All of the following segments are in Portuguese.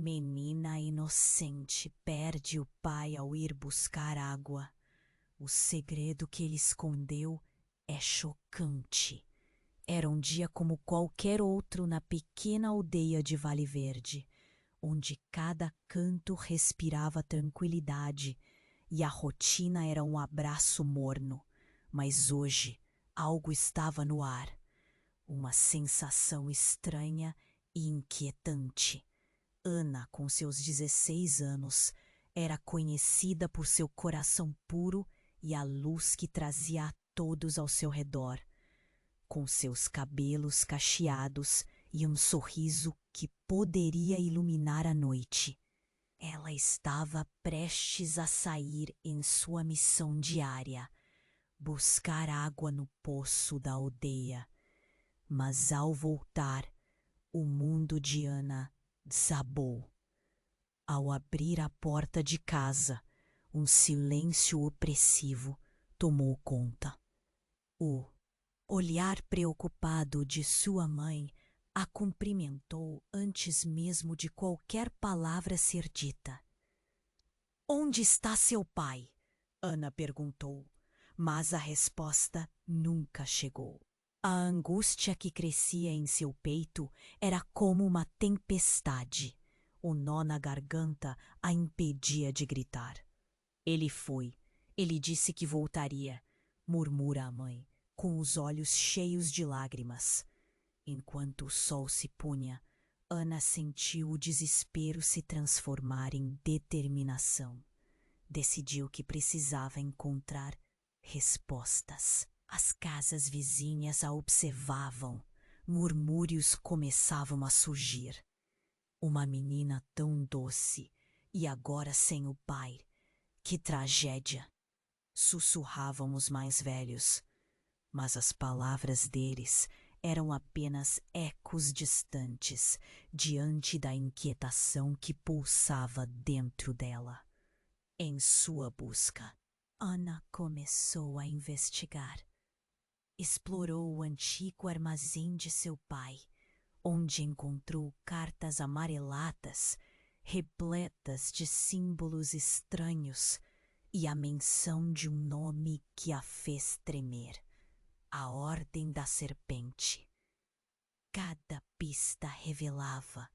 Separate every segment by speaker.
Speaker 1: Menina inocente perde o pai ao ir buscar água. O segredo que ele escondeu é chocante. Era um dia como qualquer outro na pequena aldeia de Vale Verde, onde cada canto respirava tranquilidade e a rotina era um abraço morno. Mas hoje algo estava no ar, uma sensação estranha e inquietante. Ana, com seus 16 anos, era conhecida por seu coração puro e a luz que trazia a todos ao seu redor. Com seus cabelos cacheados e um sorriso que poderia iluminar a noite, ela estava prestes a sair em sua missão diária, buscar água no poço da aldeia. Mas ao voltar, o mundo de Ana desabou. Ao abrir a porta de casa, um silêncio opressivo tomou conta. O olhar preocupado de sua mãe a cumprimentou antes mesmo de qualquer palavra ser dita. "Onde está seu pai?" Ana perguntou, mas a resposta nunca chegou. A angústia que crescia em seu peito era como uma tempestade. O nó na garganta a impedia de gritar. "Ele foi. Ele disse que voltaria", murmura a mãe, com os olhos cheios de lágrimas. Enquanto o sol se punha, Ana sentiu o desespero se transformar em determinação. Decidiu que precisava encontrar respostas. As casas vizinhas a observavam. Murmúrios começavam a surgir. Uma menina tão doce e agora sem o pai. Que tragédia! Sussurravam os mais velhos. Mas as palavras deles eram apenas ecos distantes diante da inquietação que pulsava dentro dela. Em sua busca, Ana começou a investigar. Explorou o antigo armazém de seu pai, onde encontrou cartas amareladas, repletas de símbolos estranhos e a menção de um nome que a fez tremer: a Ordem da Serpente. Cada pista revelava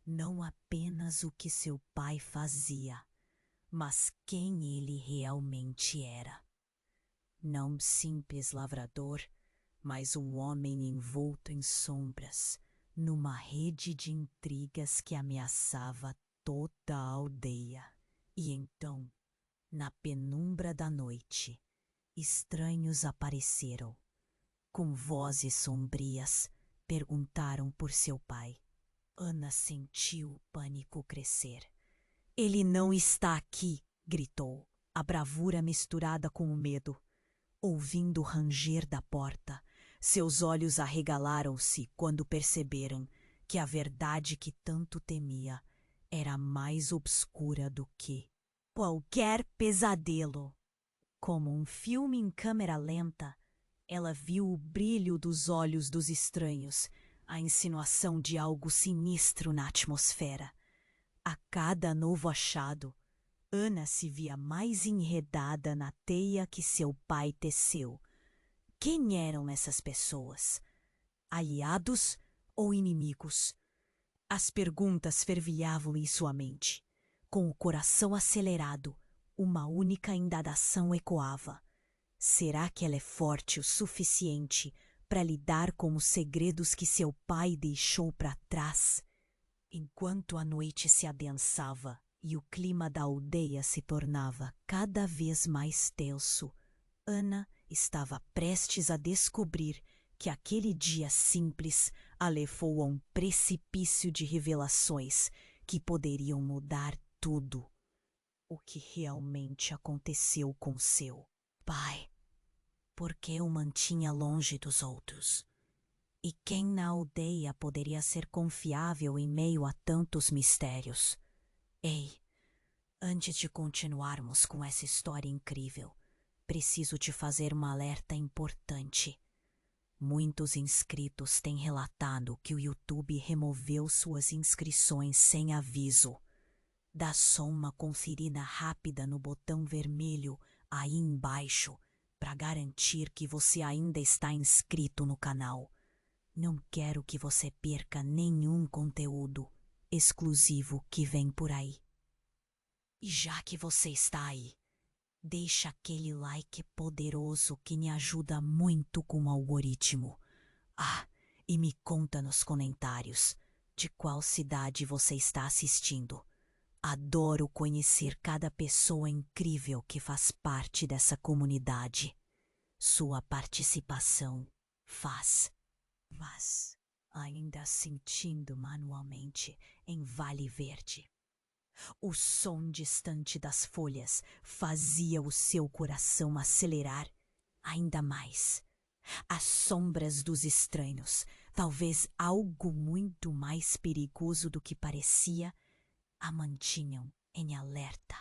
Speaker 1: não apenas o que seu pai fazia, mas quem ele realmente era. Não um simples lavrador, mas um homem envolto em sombras, numa rede de intrigas que ameaçava toda a aldeia. E então, na penumbra da noite, estranhos apareceram. Com vozes sombrias, perguntaram por seu pai. Ana sentiu o pânico crescer. "Ele não está aqui!" gritou, a bravura misturada com o medo. Ouvindo o ranger da porta, seus olhos arregalaram-se quando perceberam que a verdade que tanto temia era mais obscura do que qualquer pesadelo. Como um filme em câmera lenta, ela viu o brilho dos olhos dos estranhos, a insinuação de algo sinistro na atmosfera. A cada novo achado, Ana se via mais enredada na teia que seu pai teceu. Quem eram essas pessoas? Aliados ou inimigos? As perguntas fervilhavam em sua mente. Com o coração acelerado, uma única indagação ecoava. Será que ela é forte o suficiente para lidar com os segredos que seu pai deixou para trás? Enquanto a noite se adensava e o clima da aldeia se tornava cada vez mais tenso, Ana estava prestes a descobrir que aquele dia simples a levou a um precipício de revelações que poderiam mudar tudo. O que realmente aconteceu com seu pai? Por que o mantinha longe dos outros? E quem na aldeia poderia ser confiável em meio a tantos mistérios? Ei, antes de continuarmos com essa história incrível, preciso te fazer um alerta importante. Muitos inscritos têm relatado que o YouTube removeu suas inscrições sem aviso. Dá só uma conferida rápida no botão vermelho aí embaixo para garantir que você ainda está inscrito no canal. Não quero que você perca nenhum conteúdo exclusivo que vem por aí. E já que você está aí, deixa aquele like poderoso que me ajuda muito com o algoritmo. E me conta nos comentários de qual cidade você está assistindo. Adoro conhecer cada pessoa incrível que faz parte dessa comunidade. Sua participação faz. Mas ainda sentindo manualmente em Vale Verde. O som distante das folhas fazia o seu coração acelerar ainda mais. As sombras dos estranhos, talvez algo muito mais perigoso do que parecia, a mantinham em alerta.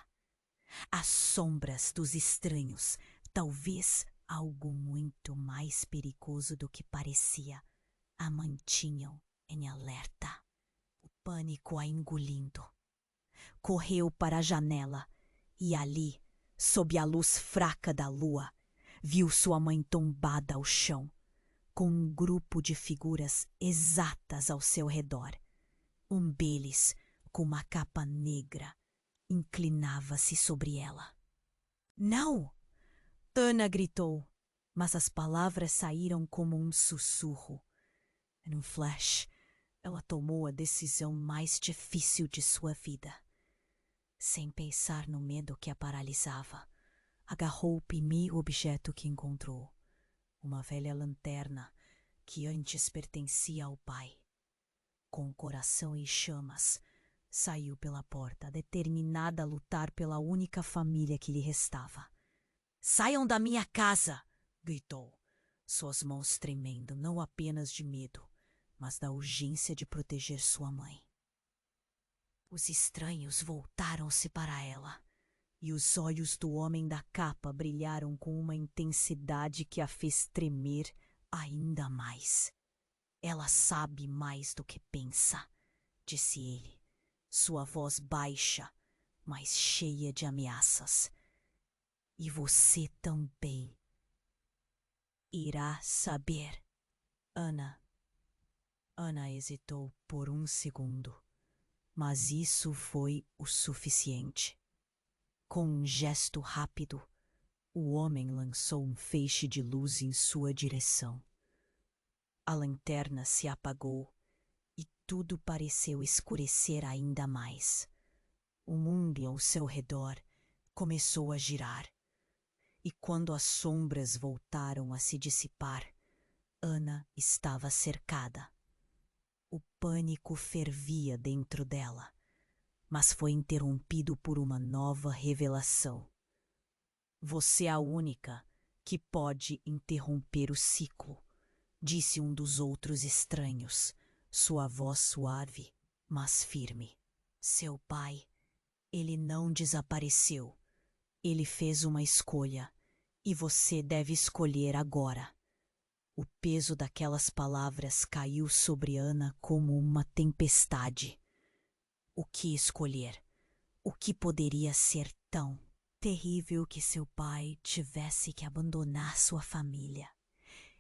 Speaker 1: As sombras dos estranhos, talvez algo muito mais perigoso do que parecia, a mantinham em alerta. O pânico a engolindo. Correu para a janela e ali, sob a luz fraca da lua, viu sua mãe tombada ao chão, com um grupo de figuras exatas ao seu redor. Um deles, com uma capa negra, inclinava-se sobre ela. Não! Ana gritou, mas as palavras saíram como um sussurro. Num flash, ela tomou a decisão mais difícil de sua vida. Sem pensar no medo que a paralisava, agarrou o primeiro objeto que encontrou, uma velha lanterna que antes pertencia ao pai. Com o coração em chamas, saiu pela porta, determinada a lutar pela única família que lhe restava. "Saiam da minha casa!" gritou, suas mãos tremendo não apenas de medo, mas da urgência de proteger sua mãe. Os estranhos voltaram-se para ela, e os olhos do homem da capa brilharam com uma intensidade que a fez tremer ainda mais. "Ela sabe mais do que pensa", disse ele, sua voz baixa, mas cheia de ameaças. "E você também irá saber." Ana hesitou por um segundo, mas isso foi o suficiente. Com um gesto rápido, o homem lançou um feixe de luz em sua direção. A lanterna se apagou e tudo pareceu escurecer ainda mais. O mundo ao seu redor começou a girar. E quando as sombras voltaram a se dissipar, Ana estava cercada. O pânico fervia dentro dela, mas foi interrompido por uma nova revelação. "Você é a única que pode interromper o ciclo", disse um dos outros estranhos, sua voz suave, mas firme. "Seu pai, ele não desapareceu. Ele fez uma escolha, e você deve escolher agora." O peso daquelas palavras caiu sobre Ana como uma tempestade. O que escolher? O que poderia ser tão terrível que seu pai tivesse que abandonar sua família?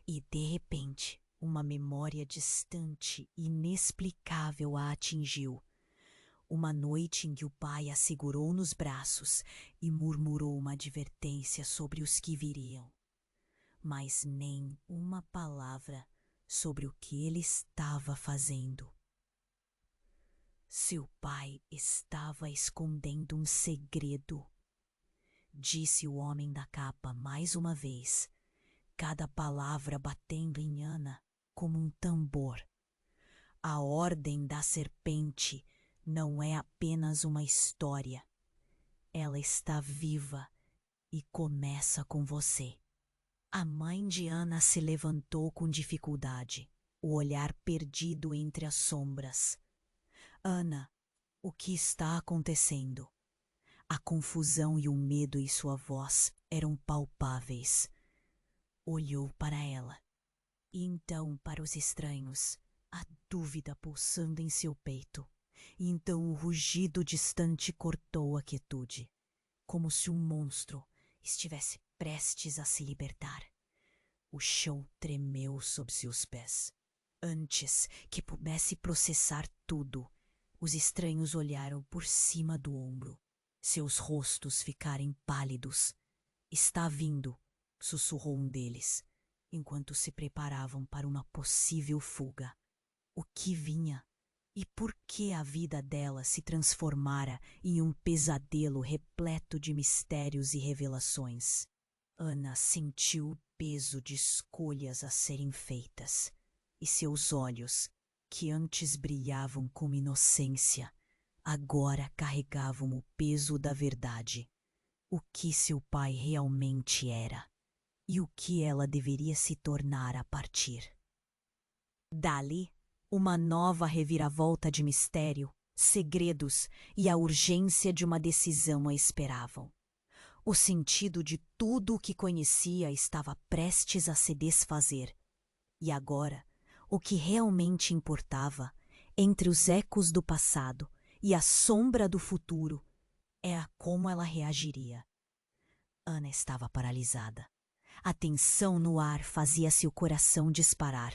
Speaker 1: E, de repente, uma memória distante e inexplicável a atingiu. Uma noite em que o pai a segurou nos braços e murmurou uma advertência sobre os que viriam. Mas nem uma palavra sobre o que ele estava fazendo. Seu pai estava escondendo um segredo, disse o homem da capa mais uma vez, cada palavra batendo em Ana como um tambor. A Ordem da Serpente não é apenas uma história. Ela está viva e começa com você. A mãe de Ana se levantou com dificuldade, o olhar perdido entre as sombras. "Ana, o que está acontecendo?" A confusão e o medo em sua voz eram palpáveis. Olhou para ela. E então, para os estranhos, a dúvida pulsando em seu peito. E então o rugido distante cortou a quietude, como se um monstro estivesse prestes a se libertar. O chão tremeu sob seus pés. Antes que pudesse processar tudo, os estranhos olharam por cima do ombro. Seus rostos ficaram pálidos. Está vindo, sussurrou um deles, enquanto se preparavam para uma possível fuga. O que vinha? E por que a vida dela se transformara em um pesadelo repleto de mistérios e revelações? Ana sentiu o peso de escolhas a serem feitas, e seus olhos, que antes brilhavam com inocência, agora carregavam o peso da verdade. O que seu pai realmente era, e o que ela deveria se tornar a partir. Dali, uma nova reviravolta de mistério, segredos e a urgência de uma decisão a esperavam. O sentido de tudo o que conhecia estava prestes a se desfazer. E agora, o que realmente importava, entre os ecos do passado e a sombra do futuro, era como ela reagiria. Ana estava paralisada. A tensão no ar fazia seu coração disparar.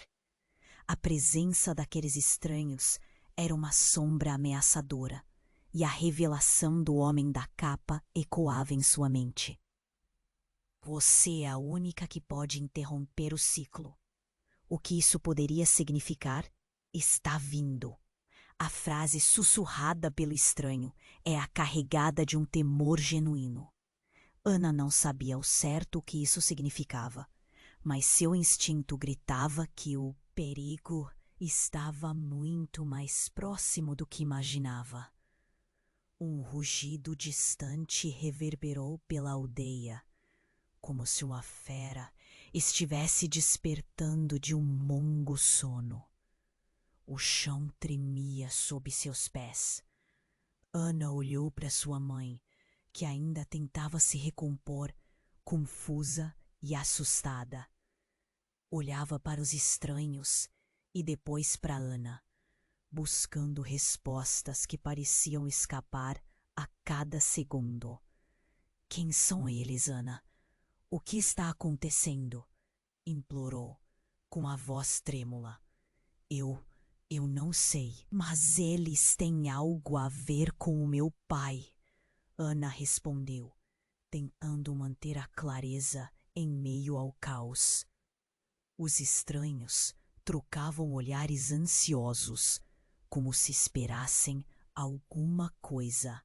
Speaker 1: A presença daqueles estranhos era uma sombra ameaçadora, e a revelação do homem da capa ecoava em sua mente. Você é a única que pode interromper o ciclo. O que isso poderia significar? Está vindo. A frase sussurrada pelo estranho é a carregada de um temor genuíno. Ana não sabia ao certo o que isso significava, mas seu instinto gritava que o perigo estava muito mais próximo do que imaginava. Um rugido distante reverberou pela aldeia, como se uma fera estivesse despertando de um longo sono. O chão tremia sob seus pés. Ana olhou para sua mãe, que ainda tentava se recompor, confusa e assustada. Olhava para os estranhos e depois para Ana, buscando respostas que pareciam escapar a cada segundo. Quem são eles, Ana? O que está acontecendo? Implorou, com a voz trêmula. Eu não sei, mas eles têm algo a ver com o meu pai. Ana respondeu, tentando manter a clareza em meio ao caos. Os estranhos trocavam olhares ansiosos, como se esperassem alguma coisa.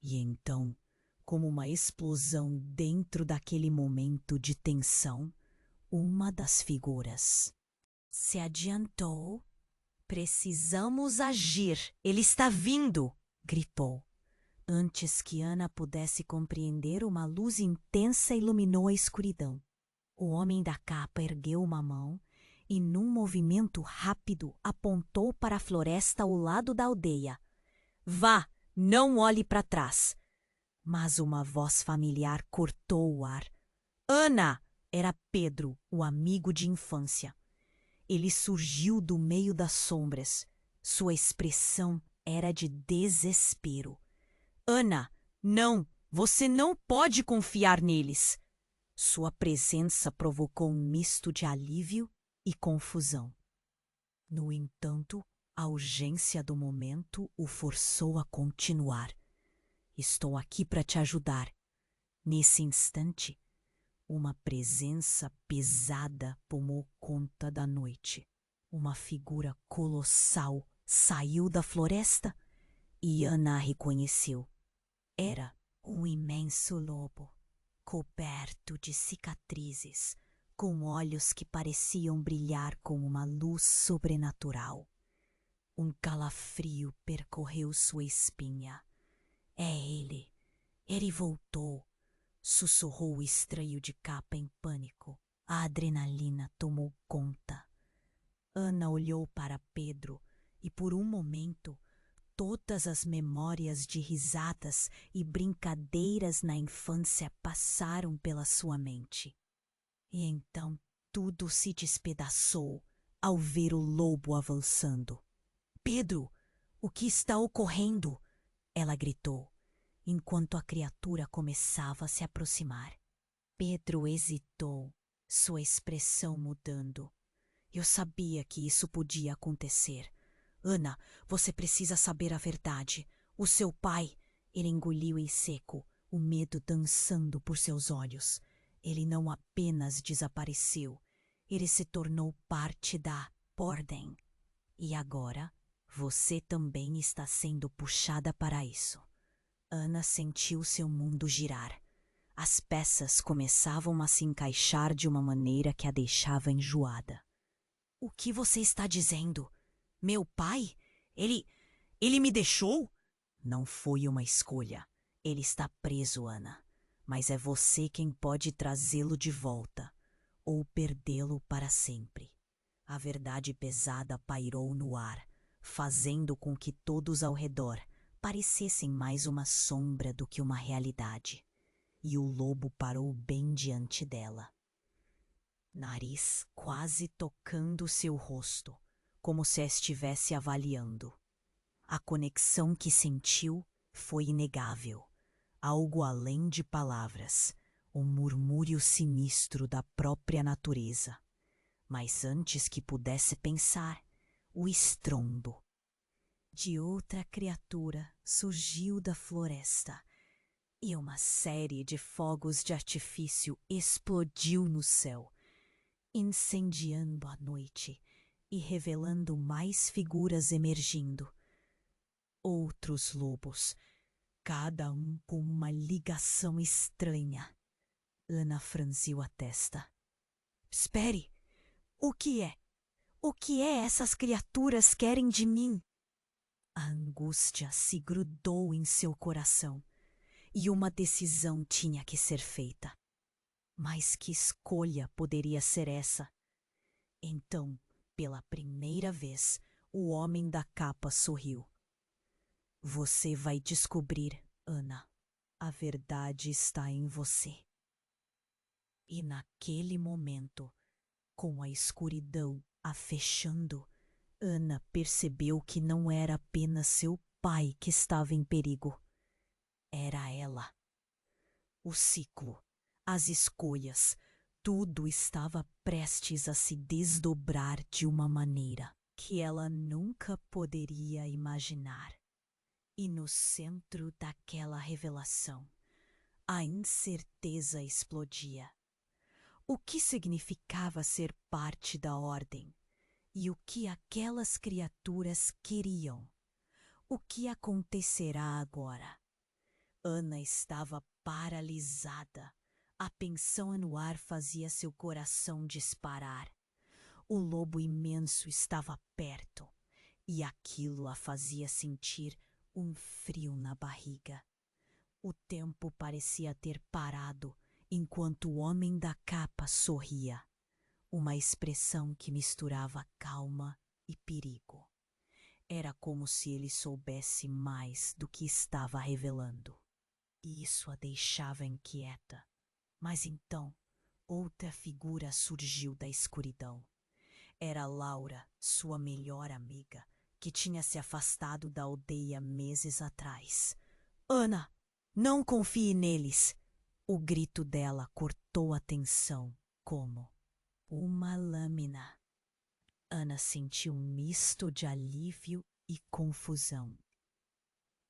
Speaker 1: E então, como uma explosão dentro daquele momento de tensão, uma das figuras se adiantou. Precisamos agir! Ele está vindo! Gritou. Antes que Ana pudesse compreender, uma luz intensa iluminou a escuridão. O homem da capa ergueu uma mão e, num movimento rápido, apontou para a floresta ao lado da aldeia. Vá, não olhe para trás! Mas uma voz familiar cortou o ar. Ana! Era Pedro, o amigo de infância. Ele surgiu do meio das sombras. Sua expressão era de desespero. Ana, não! Você não pode confiar neles! Sua presença provocou um misto de alívio e confusão. No entanto, a urgência do momento o forçou a continuar. Estou aqui para te ajudar. Nesse instante, uma presença pesada tomou conta da noite. Uma figura colossal saiu da floresta e Ana a reconheceu. Era um imenso lobo, coberto de cicatrizes, com olhos que pareciam brilhar com uma luz sobrenatural. Um calafrio percorreu sua espinha. É ele! Ele voltou! Sussurrou o estranho de capa em pânico. A adrenalina tomou conta. Ana olhou para Pedro e, por um momento, todas as memórias de risadas e brincadeiras na infância passaram pela sua mente. E então Tudo se despedaçou ao ver o lobo avançando. Pedro, o que está ocorrendo? Ela gritou, enquanto a criatura começava a se aproximar. Pedro hesitou, sua expressão mudando. Eu sabia que isso podia acontecer. Ana, você precisa saber a verdade. O seu pai... Ele engoliu em seco, o medo dançando por seus olhos. Ele não apenas desapareceu, ele se tornou parte da ordem. E agora, você também está sendo puxada para isso. Ana sentiu seu mundo girar. As peças começavam a se encaixar de uma maneira que a deixava enjoada. O que você está dizendo? Meu pai? Ele me deixou? Não foi uma escolha. Ele está preso, Ana. Mas é você quem pode trazê-lo de volta, ou perdê-lo para sempre. A verdade pesada pairou no ar, fazendo com que todos ao redor parecessem mais uma sombra do que uma realidade. E o lobo parou bem diante dela. Nariz quase tocando seu rosto, como se a estivesse avaliando. A conexão que sentiu foi inegável, algo além de palavras, um murmúrio sinistro da própria natureza. Mas antes que pudesse pensar, o estrondo de outra criatura surgiu da floresta e uma série de fogos de artifício explodiu no céu, incendiando a noite e revelando mais figuras emergindo. Outros lobos, cada um com uma ligação estranha. Ana franziu a testa. Espere! O que é? O que essas criaturas querem de mim? A angústia se grudou em seu coração e uma decisão tinha que ser feita. Mas que escolha poderia ser essa? Então, pela primeira vez, o homem da capa sorriu. Você vai descobrir, Ana. A verdade está em você. E naquele momento, com a escuridão a fechando, Ana percebeu que não era apenas seu pai que estava em perigo. Era ela. O ciclo, as escolhas, tudo estava prestes a se desdobrar de uma maneira que ela nunca poderia imaginar. E no centro daquela revelação, a incerteza explodia. O que significava ser parte da ordem? E o que aquelas criaturas queriam? O que acontecerá agora? Ana estava paralisada. A tensão no ar fazia seu coração disparar. O lobo imenso estava perto, e aquilo a fazia sentir um frio na barriga. O tempo parecia ter parado enquanto o homem da capa sorria, uma expressão que misturava calma e perigo. Era como se ele soubesse mais do que estava revelando. E isso a deixava inquieta. Mas então, outra figura surgiu da escuridão. Era Laura, sua melhor amiga, que tinha se afastado da aldeia meses atrás. Ana, não confie neles! O grito dela cortou a tensão como uma lâmina. Ana sentiu um misto de alívio e confusão.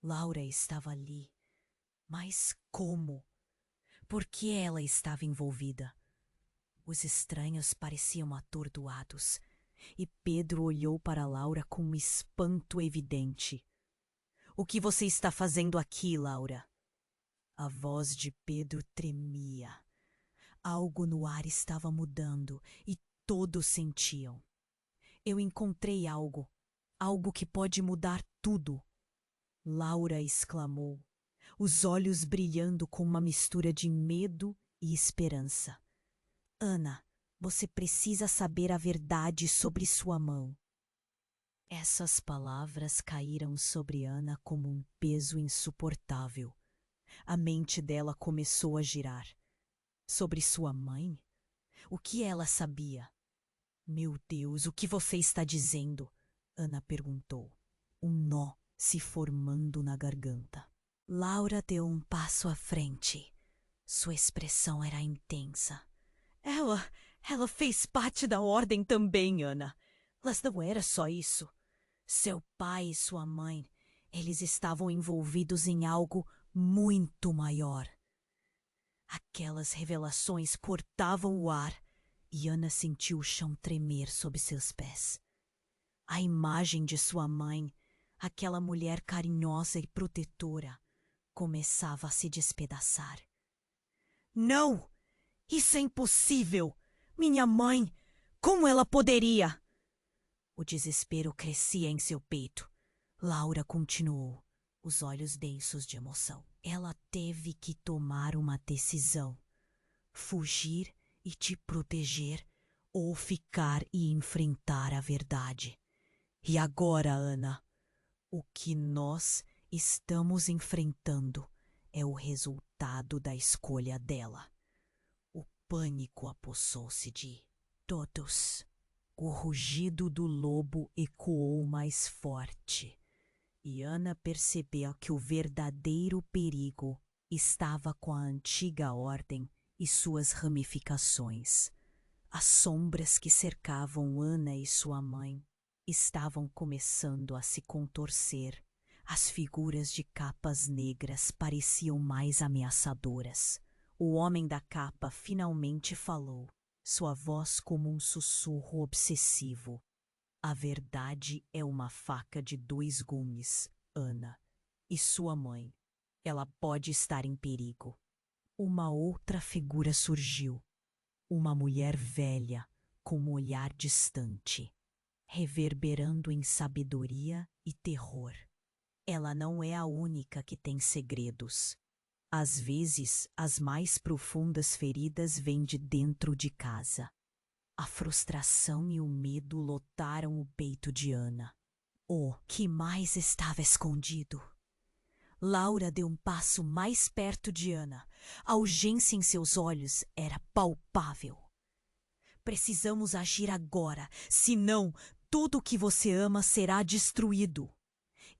Speaker 1: Laura estava ali, mas como? Por que ela estava envolvida? Os estranhos pareciam atordoados, e Pedro olhou para Laura com um espanto evidente. O que você está fazendo aqui, Laura? A voz de Pedro tremia. Algo no ar estava mudando e todos sentiam. Eu encontrei algo, algo que pode mudar tudo. Laura exclamou, os olhos brilhando com uma mistura de medo e esperança. Ana, você precisa saber a verdade sobre sua mão. Essas palavras caíram sobre Ana como um peso insuportável. A mente dela começou a girar. Sobre sua mãe? O que ela sabia? Meu Deus, o que você está dizendo? Ana perguntou, um nó se formando na garganta. Laura deu um passo à frente. Sua expressão era intensa. Ela fez parte da ordem também, Ana. Mas não era só isso. Seu pai e sua mãe, eles estavam envolvidos em algo muito maior. Aquelas revelações cortavam o ar e Ana sentiu o chão tremer sob seus pés. A imagem de sua mãe, aquela mulher carinhosa e protetora, começava a se despedaçar. Não! Isso é impossível! Minha mãe! Como ela poderia? O desespero crescia em seu peito. Laura continuou, os olhos densos de emoção. Ela teve que tomar uma decisão. Fugir e te proteger ou ficar e enfrentar a verdade. E agora, Ana, o que nós estamos enfrentando é o resultado da escolha dela. O pânico apossou-se de todos. O rugido do lobo ecoou mais forte, e Ana percebeu que o verdadeiro perigo estava com a antiga ordem e suas ramificações. As sombras que cercavam Ana e sua mãe estavam começando a se contorcer. As figuras de capas negras pareciam mais ameaçadoras. O homem da capa finalmente falou, sua voz como um sussurro obsessivo. A verdade é uma faca de 2 gumes, Ana. E sua mãe, ela pode estar em perigo. Uma outra figura surgiu. Uma mulher velha, com um olhar distante, reverberando em sabedoria e terror. Ela não é a única que tem segredos. Às vezes, as mais profundas feridas vêm de dentro de casa. A frustração e o medo lotaram o peito de Ana. O que mais estava escondido? Laura deu um passo mais perto de Ana. A urgência em seus olhos era palpável. Precisamos agir agora, senão tudo o que você ama será destruído.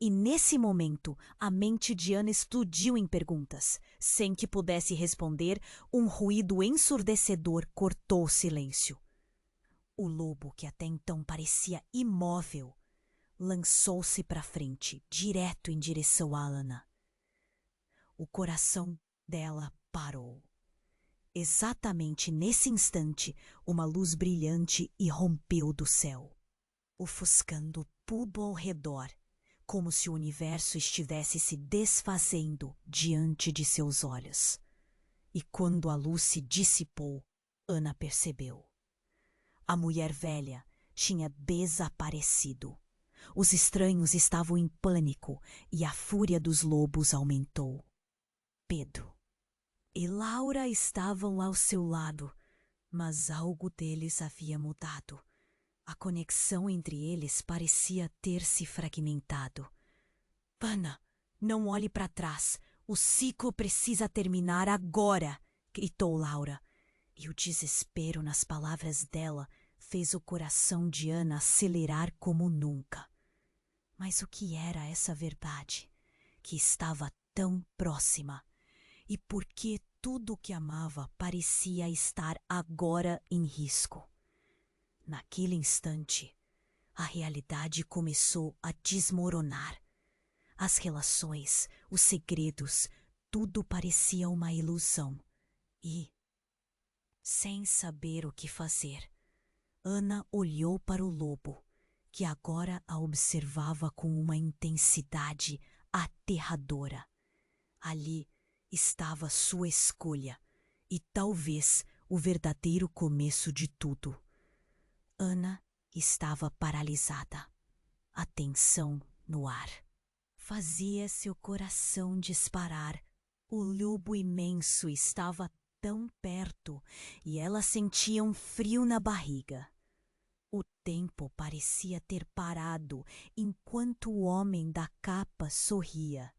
Speaker 1: E nesse momento, a mente de Ana explodiu em perguntas. Sem que pudesse responder, um ruído ensurdecedor cortou o silêncio. O lobo, que até então parecia imóvel, lançou-se para frente, direto em direção a Ana. O coração dela parou. Exatamente nesse instante, uma luz brilhante irrompeu do céu, ofuscando tudo ao redor, como se o universo estivesse se desfazendo diante de seus olhos. E quando a luz se dissipou, Ana percebeu. A mulher velha tinha desaparecido. Os estranhos estavam em pânico e a fúria dos lobos aumentou. Pedro e Laura estavam ao seu lado, mas algo deles havia mudado. A conexão entre eles parecia ter se fragmentado. Ana, não olhe para trás. O ciclo precisa terminar agora, gritou Laura. E o desespero nas palavras dela fez o coração de Ana acelerar como nunca. Mas o que era essa verdade, que estava tão próxima? E por que tudo o que amava parecia estar agora em risco? Naquele instante, a realidade começou a desmoronar. As relações, os segredos, tudo parecia uma ilusão. E, sem saber o que fazer, Ana olhou para o lobo, que agora a observava com uma intensidade aterradora. Ali estava sua escolha e talvez o verdadeiro começo de tudo. Ana estava paralisada, a tensão no ar. Fazia seu coração disparar. O lobo imenso estava tão perto e ela sentia um frio na barriga. O tempo parecia ter parado enquanto o homem da capa sorria.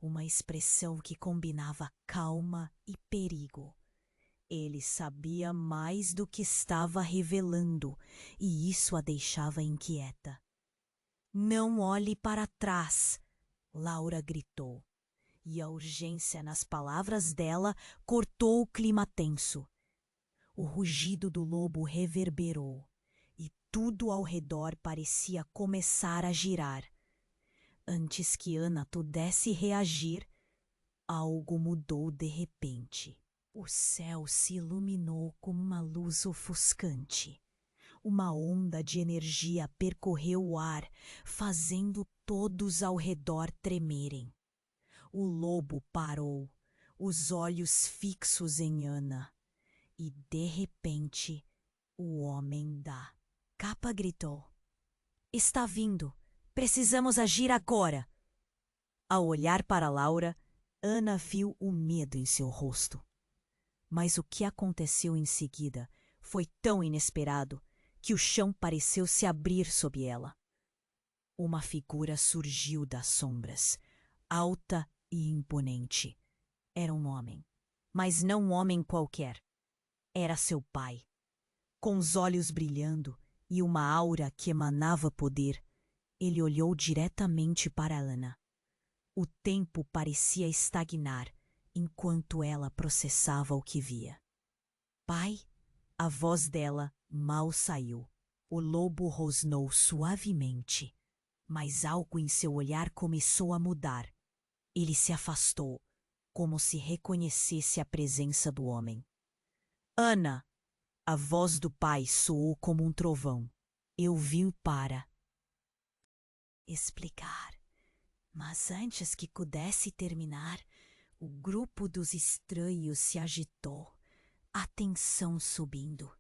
Speaker 1: Uma expressão que combinava calma e perigo. Ele sabia mais do que estava revelando, e isso a deixava inquieta. Não olhe para trás, Laura gritou, e a urgência nas palavras dela cortou o clima tenso. O rugido do lobo reverberou, e tudo ao redor parecia começar a girar. Antes que Ana pudesse reagir, algo mudou de repente. O céu se iluminou com uma luz ofuscante. Uma onda de energia percorreu o ar, fazendo todos ao redor tremerem. O lobo parou, os olhos fixos em Ana, e de repente o homem da capa gritou: "Está vindo! Precisamos agir agora!" Ao olhar para Laura, Ana viu o medo em seu rosto. Mas o que aconteceu em seguida foi tão inesperado que o chão pareceu se abrir sob ela. Uma figura surgiu das sombras, alta e imponente. Era um homem, mas não um homem qualquer. Era seu pai. Com os olhos brilhando e uma aura que emanava poder, ele olhou diretamente para Ana. O tempo parecia estagnar enquanto ela processava o que via. "Pai", a voz dela mal saiu. O lobo rosnou suavemente, mas algo em seu olhar começou a mudar. Ele se afastou, como se reconhecesse a presença do homem. "Ana!" A voz do pai soou como um trovão. "Eu vim para explicar." Mas antes que pudesse terminar, o grupo dos estranhos se agitou, a tensão subindo.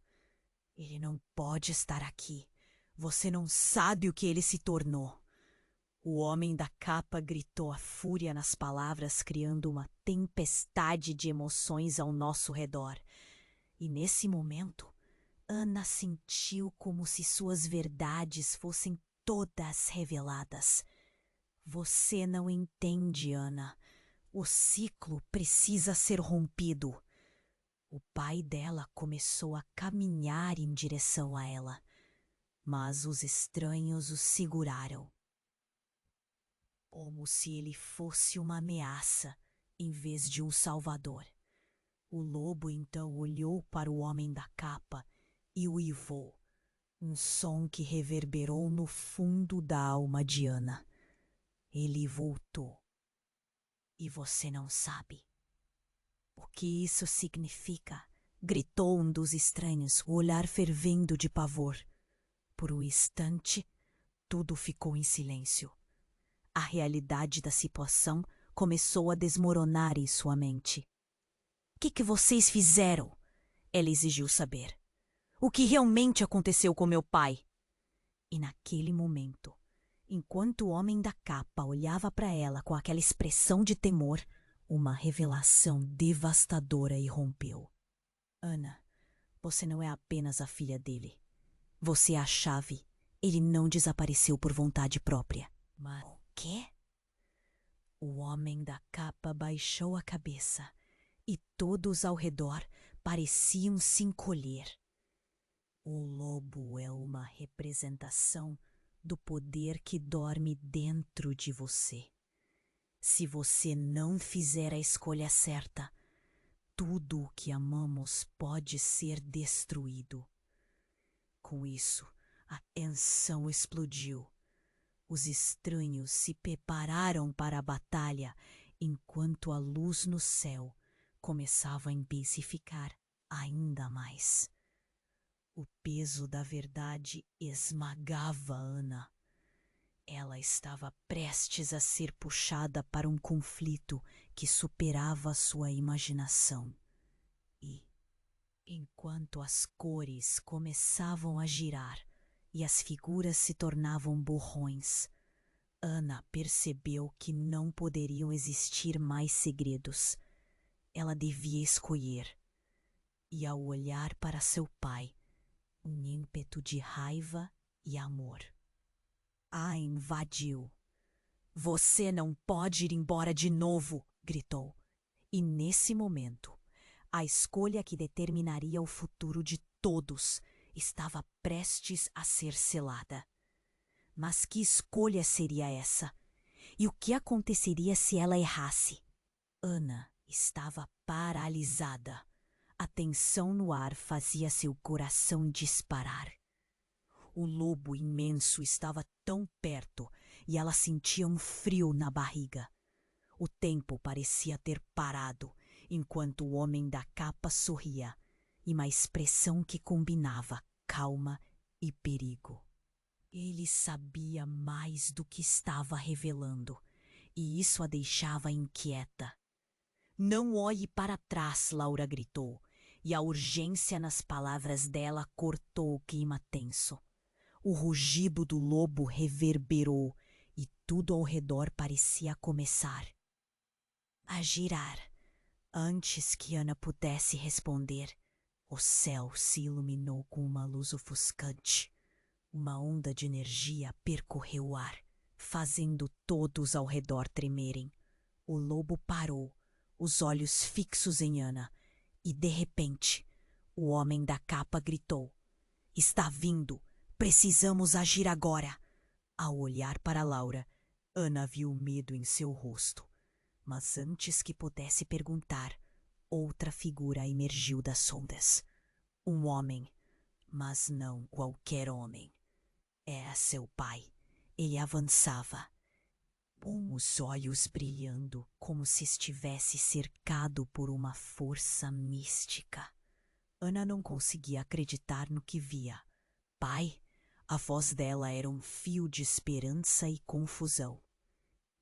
Speaker 1: "Ele não pode estar aqui. Você não sabe o que ele se tornou." O homem da capa gritou a fúria nas palavras, criando uma tempestade de emoções ao nosso redor. E nesse momento, Ana sentiu como se suas verdades fossem todas reveladas. "Você não entende, Ana. O ciclo precisa ser rompido." O pai dela começou a caminhar em direção a ela, mas os estranhos o seguraram, como se ele fosse uma ameaça em vez de um salvador. O lobo então olhou para o homem da capa e uivou, um som que reverberou no fundo da alma de Ana. Ele voltou. "E você não sabe o que isso significa?" gritou um dos estranhos, o olhar fervendo de pavor. Por um instante, tudo ficou em silêncio. A realidade da situação começou a desmoronar em sua mente. "O que vocês fizeram?" ela exigiu saber. "O que realmente aconteceu com meu pai?" E naquele momento, enquanto o homem da capa olhava para ela com aquela expressão de temor, uma revelação devastadora irrompeu. "Ana, você não é apenas a filha dele. Você é a chave. Ele não desapareceu por vontade própria." "Mas o quê?" O homem da capa baixou a cabeça e todos ao redor pareciam se encolher. "O lobo é uma representação do poder que dorme dentro de você. Se você não fizer a escolha certa, tudo o que amamos pode ser destruído." Com isso, a tensão explodiu. Os estranhos se prepararam para a batalha, enquanto a luz no céu começava a intensificar ainda mais. O peso da verdade esmagava Ana. Ela estava prestes a ser puxada para um conflito que superava sua imaginação. E, enquanto as cores começavam a girar e as figuras se tornavam borrões, Ana percebeu que não poderiam existir mais segredos. Ela devia escolher. E ao olhar para seu pai, um ímpeto de raiva e amor a invadiu. "Você não pode ir embora de novo!" gritou. E nesse momento, A escolha que determinaria o futuro de todos estava prestes a ser selada. Mas que escolha seria essa? E o que aconteceria se ela errasse? Ana estava paralisada. A tensão no ar fazia seu coração disparar. O lobo imenso estava tão perto e ela sentia um frio na barriga. O tempo parecia ter parado, enquanto o homem da capa sorria, e uma expressão que combinava calma e perigo. Ele sabia mais do que estava revelando, e isso a deixava inquieta. Não olhe para trás, Laura gritou, e a urgência nas palavras dela cortou o clima tenso. O rugido do lobo reverberou e tudo ao redor parecia começar a girar. Antes que Ana pudesse responder, o céu se iluminou com uma luz ofuscante. Uma onda de energia percorreu o ar, fazendo todos ao redor tremerem. O lobo parou, os olhos fixos em Ana, e de repente, o homem da capa gritou: "Está vindo! Precisamos agir agora!" Ao olhar para Laura, Ana viu medo em seu rosto. Mas antes que pudesse perguntar, outra figura emergiu das ondas. Um homem, mas não qualquer homem. Era seu pai. Ele avançava, com os olhos brilhando como se estivesse cercado por uma força mística. Ana não conseguia acreditar no que via. Pai? A voz dela era um fio de esperança e confusão.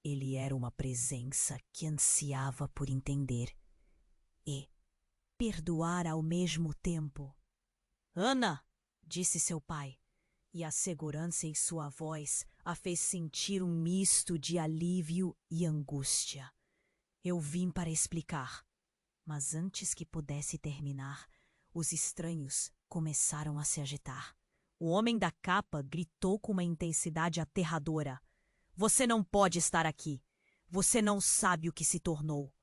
Speaker 1: Ele era uma presença que ansiava por entender e perdoar ao mesmo tempo. "Ana!" disse seu pai, e a segurança em sua voz a fez sentir um misto de alívio e angústia. "Eu vim para explicar." Mas antes que pudesse terminar, os estranhos começaram a se agitar. O homem da capa gritou com uma intensidade aterradora: "Você não pode estar aqui. Você não sabe o que se tornou."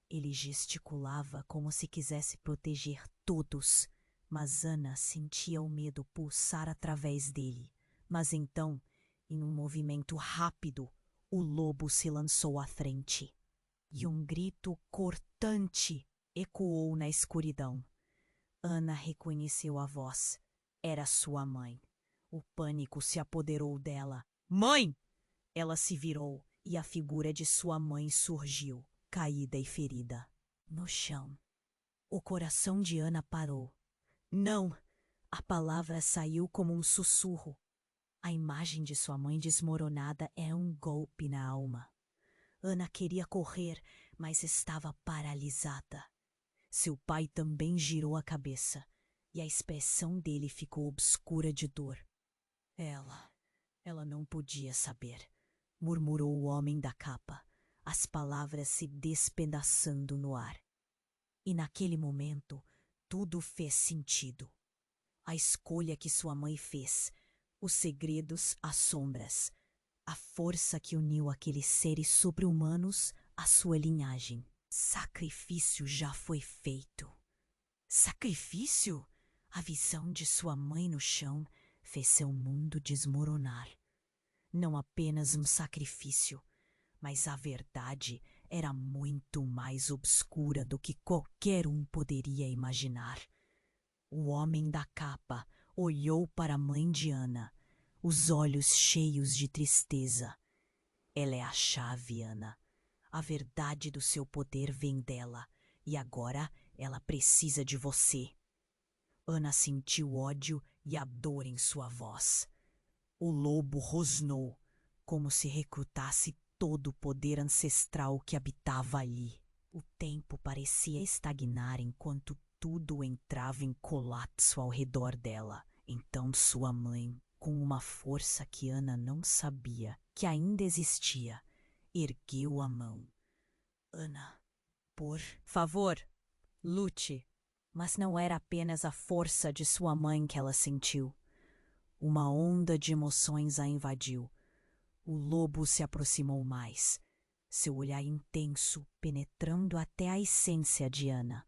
Speaker 1: Ele gesticulava como se quisesse proteger todos, mas Ana sentia o medo pulsar através dele. Mas então, em um movimento rápido, o lobo se lançou à frente. E um grito cortante ecoou na escuridão. Ana reconheceu a voz. Era sua mãe. O pânico se apoderou dela. "Mãe!" Ela se virou e a figura de sua mãe surgiu, caída e ferida, no chão. O coração de Ana parou. "Não!" A palavra saiu como um sussurro. A imagem de sua mãe desmoronada era um golpe na alma. Ana queria correr, mas estava paralisada. Seu pai também girou a cabeça, e a expressão dele ficou obscura de dor. Ela não podia saber, murmurou o homem da capa, as palavras se despedaçando no ar. E naquele momento, tudo fez sentido. A escolha que sua mãe fez, os segredos às sombras, a força que uniu aqueles seres sobre-humanos à sua linhagem. Sacrifício já foi feito. Sacrifício? A visão de sua mãe no chão fez seu mundo desmoronar. Não apenas um sacrifício, mas a verdade era muito mais obscura do que qualquer um poderia imaginar. O homem da capa olhou para a mãe de Ana, os olhos cheios de tristeza. "Ela é a chave, Ana. A verdade do seu poder vem dela, e agora ela precisa de você." Ana sentiu ódio e a dor em sua voz. O lobo rosnou, como se recrutasse todo o poder ancestral que habitava ali. O tempo parecia estagnar enquanto tudo entrava em colapso ao redor dela. Então sua mãe, com uma força que Ana não sabia que ainda existia, ergueu a mão. "Ana, por favor, lute." Mas não era apenas a força de sua mãe que ela sentiu. Uma onda de emoções a invadiu. O lobo se aproximou mais, seu olhar intenso penetrando até a essência de Ana.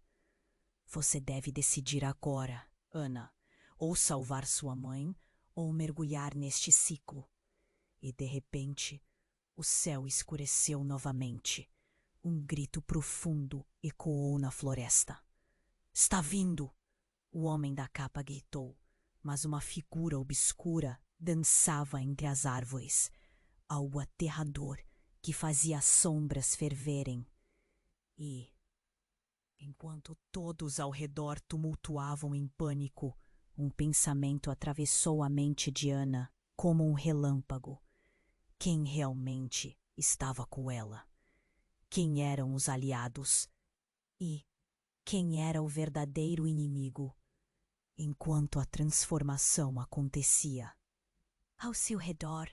Speaker 1: Você deve decidir agora, Ana, ou salvar sua mãe, ou mergulhar neste ciclo. E de repente, o céu escureceu novamente. Um grito profundo ecoou na floresta. Está vindo! O homem da capa gritou, mas uma figura obscura dançava entre as árvores, algo aterrador que fazia as sombras ferverem. E, enquanto todos ao redor tumultuavam em pânico, um pensamento atravessou a mente de Ana como um relâmpago. Quem realmente estava com ela? Quem eram os aliados? E quem era o verdadeiro inimigo? Enquanto a transformação acontecia, ao seu redor,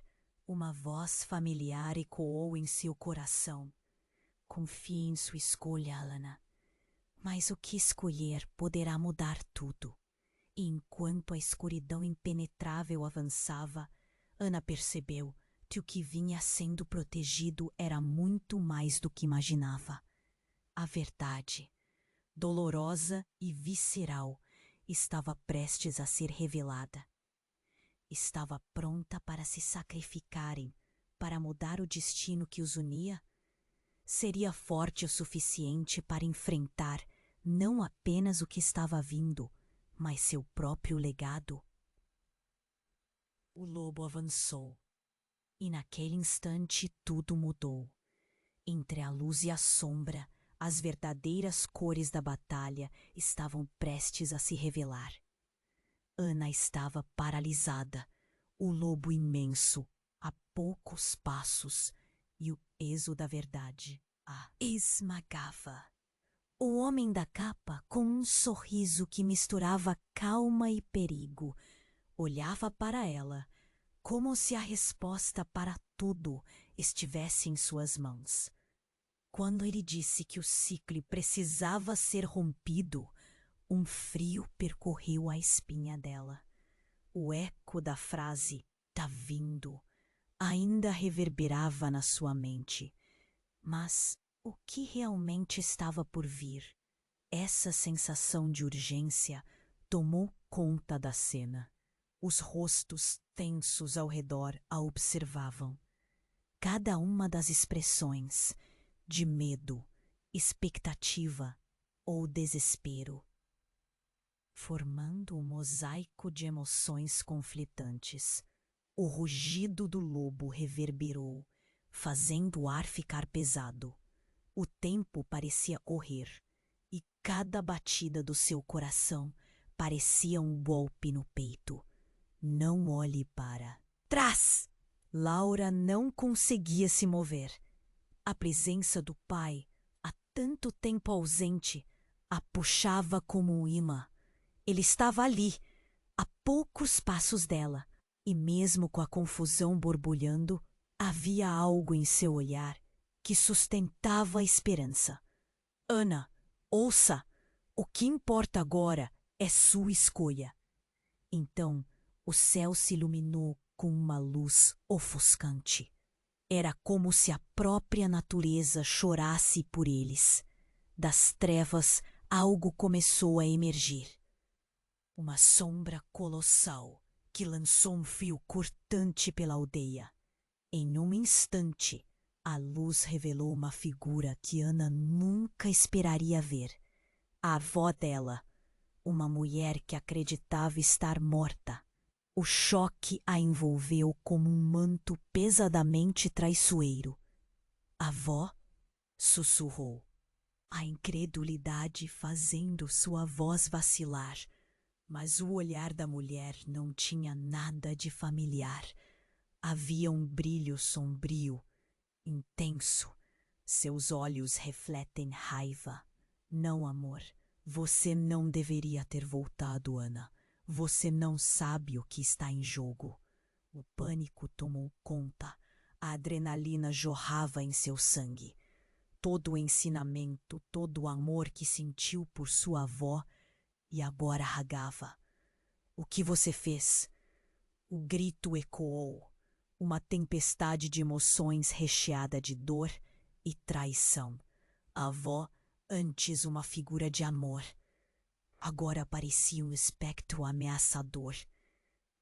Speaker 1: uma voz familiar ecoou em seu coração. Confie em sua escolha, Alana. Mas o que escolher poderá mudar tudo. E enquanto a escuridão impenetrável avançava, Ana percebeu que o que vinha sendo protegido era muito mais do que imaginava. A verdade, dolorosa e visceral, estava prestes a ser revelada. Estava pronta para se sacrificarem, para mudar o destino que os unia? Seria forte o suficiente para enfrentar não apenas o que estava vindo, mas seu próprio legado? O lobo avançou, e naquele instante tudo mudou. Entre a luz e a sombra, as verdadeiras cores da batalha estavam prestes a se revelar. Ana estava paralisada, o lobo imenso, a poucos passos, e o peso da verdade a esmagava. O homem da capa, com um sorriso que misturava calma e perigo, olhava para ela, como se a resposta para tudo estivesse em suas mãos. Quando ele disse que o ciclo precisava ser rompido, um frio percorreu a espinha dela. O eco da frase "tá vindo" ainda reverberava na sua mente. Mas o que realmente estava por vir? Essa sensação de urgência tomou conta da cena. Os rostos tensos ao redor a observavam. Cada uma das expressões de medo, expectativa ou desespero, formando um mosaico de emoções conflitantes. O rugido do lobo reverberou, fazendo o ar ficar pesado. O tempo parecia correr, e cada batida do seu coração parecia um golpe no peito. Não olhe para trás! Laura não conseguia se mover. A presença do pai, há tanto tempo ausente, a puxava como um imã. Ele estava ali, a poucos passos dela, e mesmo com a confusão borbulhando, havia algo em seu olhar que sustentava a esperança. Ana, ouça! O que importa agora é sua escolha. Então, o céu se iluminou com uma luz ofuscante. Era como se a própria natureza chorasse por eles. Das trevas, algo começou a emergir. Uma sombra colossal que lançou um fio cortante pela aldeia. Em um instante, a luz revelou uma figura que Ana nunca esperaria ver. A avó dela, uma mulher que acreditava estar morta. O choque a envolveu como um manto pesadamente traiçoeiro. Avó? Sussurrou, a incredulidade fazendo sua voz vacilar. Mas o olhar da mulher não tinha nada de familiar. Havia um brilho sombrio, intenso. Seus olhos refletem raiva. Não, amor. Você não deveria ter voltado, Ana. Você não sabe o que está em jogo. O pânico tomou conta. A adrenalina jorrava em seu sangue. Todo o ensinamento, todo o amor que sentiu por sua avó, e agora ragava. O que você fez? O grito ecoou. Uma tempestade de emoções recheada de dor e traição. A avó, antes uma figura de amor. agora parecia um espectro ameaçador.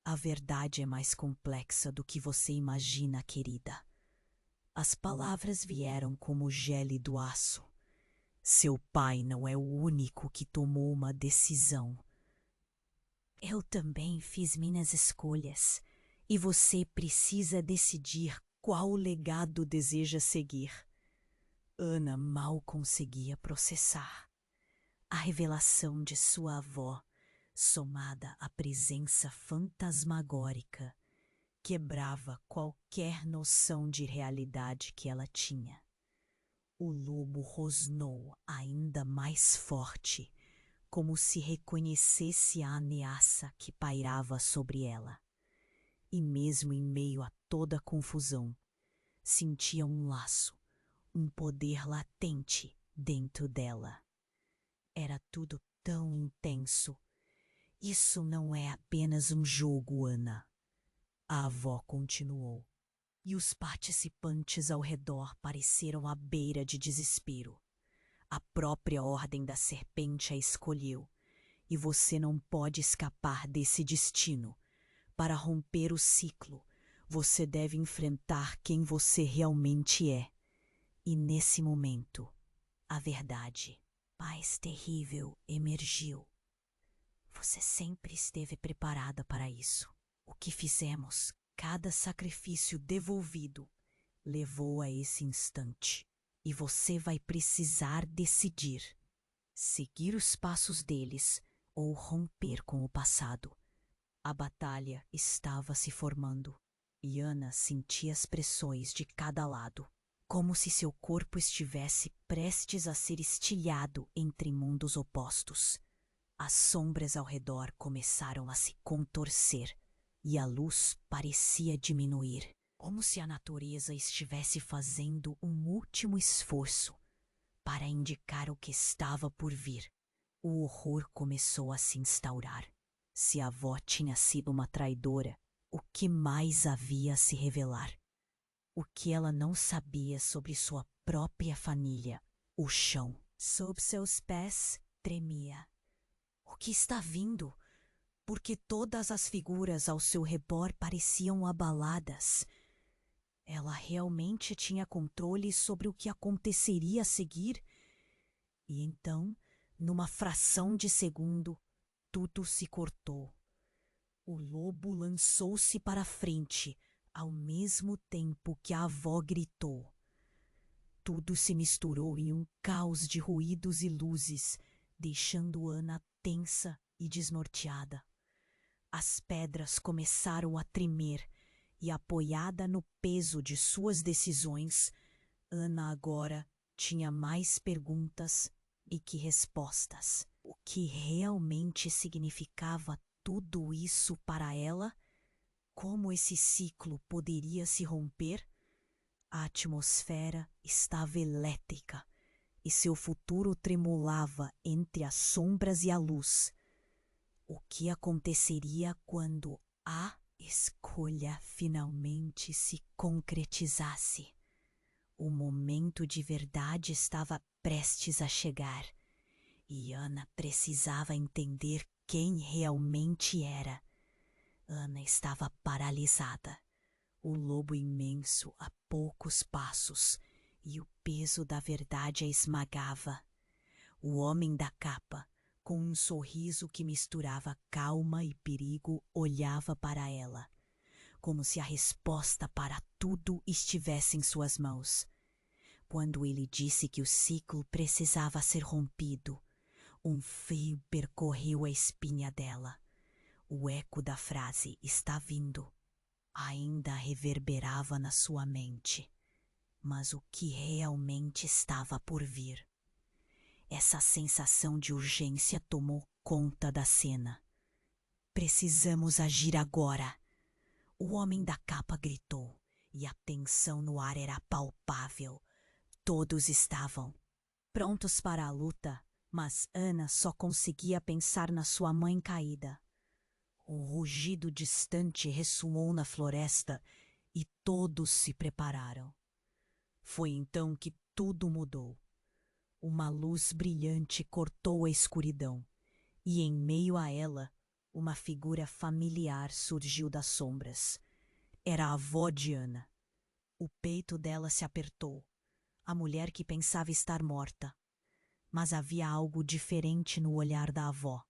Speaker 1: A verdade é mais complexa do que você imagina, querida. As palavras vieram como gélido aço. Seu pai não é o único que tomou uma decisão. Eu também fiz minhas escolhas, e você precisa decidir qual legado deseja seguir. Ana mal conseguia processar. A revelação de sua avó, somada à presença fantasmagórica, quebrava qualquer noção de realidade que ela tinha. O lobo rosnou ainda mais forte, como se reconhecesse a ameaça que pairava sobre ela. E mesmo em meio a toda a confusão, sentia um laço, um poder latente dentro dela. Era tudo tão intenso. Isso não é apenas um jogo, Ana. A avó continuou. E os participantes ao redor pareceram à beira de desespero. A própria Ordem da Serpente a escolheu, e você não pode escapar desse destino. Para romper o ciclo, você deve enfrentar quem você realmente é. E nesse momento, a verdade mais terrível emergiu. Você sempre esteve preparada para isso. O que fizemos, cada sacrifício devolvido, levou a esse instante. E você vai precisar decidir: seguir os passos deles ou romper com o passado. A batalha estava se formando, e Ana sentia as pressões de cada lado, como se seu corpo estivesse prestes a ser estilhado entre mundos opostos. As sombras ao redor começaram a se contorcer, e a luz parecia diminuir, como se a natureza estivesse fazendo um último esforço para indicar o que estava por vir. O horror começou a se instaurar. Se a avó tinha sido uma traidora, o que mais havia a se revelar? O que ela não sabia sobre sua própria família? O chão sob seus pés tremia. O que está vindo? Porque todas as figuras ao seu redor pareciam abaladas. Ela realmente tinha controle sobre o que aconteceria a seguir? E então, numa fração de segundo, tudo se cortou. O lobo lançou-se para a frente, ao mesmo tempo que a avó gritou. Tudo se misturou em um caos de ruídos e luzes, deixando Ana tensa e desnorteada. As pedras começaram a tremer e, apoiada no peso de suas decisões, Ana agora tinha mais perguntas e que respostas. O que realmente significava tudo isso para ela? Como esse ciclo poderia se romper? A atmosfera estava elétrica e seu futuro tremulava entre as sombras e a luz. O que aconteceria quando a escolha finalmente se concretizasse? O momento de verdade estava prestes a chegar, e Ana precisava entender quem realmente era. Ana estava paralisada, o lobo imenso a poucos passos, e o peso da verdade a esmagava. O homem da capa, com um sorriso que misturava calma e perigo, olhava para ela, como se a resposta para tudo estivesse em suas mãos. Quando ele disse que o ciclo precisava ser rompido, um frio percorreu a espinha dela. O eco da frase "está vindo" ainda reverberava na sua mente. Mas o que realmente estava por vir? Essa sensação de urgência tomou conta da cena. Precisamos agir agora! O homem da capa gritou, e a tensão no ar era palpável. Todos estavam prontos para a luta, mas Ana só conseguia pensar na sua mãe caída. Um rugido distante ressoou na floresta e todos se prepararam. Foi então que tudo mudou. Uma luz brilhante cortou a escuridão, e em meio a ela, uma figura familiar surgiu das sombras. Era a avó de Ana. O peito dela se apertou. A mulher que pensava estar morta. Mas havia algo diferente no olhar da avó.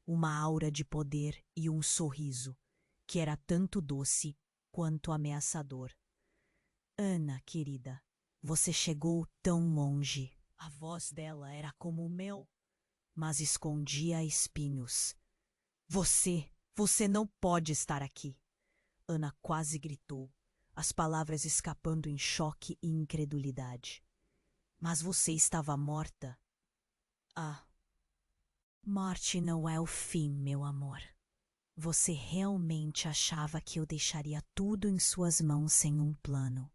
Speaker 1: Uma aura de poder e um sorriso, que era tanto doce quanto ameaçador. Ana, querida, você chegou tão longe. A voz dela era como o mel, mas escondia espinhos. Você não pode estar aqui. Ana quase gritou, as palavras escapando em choque e incredulidade. Mas você estava morta. Ah, morte não é o fim, meu amor. Você realmente achava que eu deixaria tudo em suas mãos sem um plano?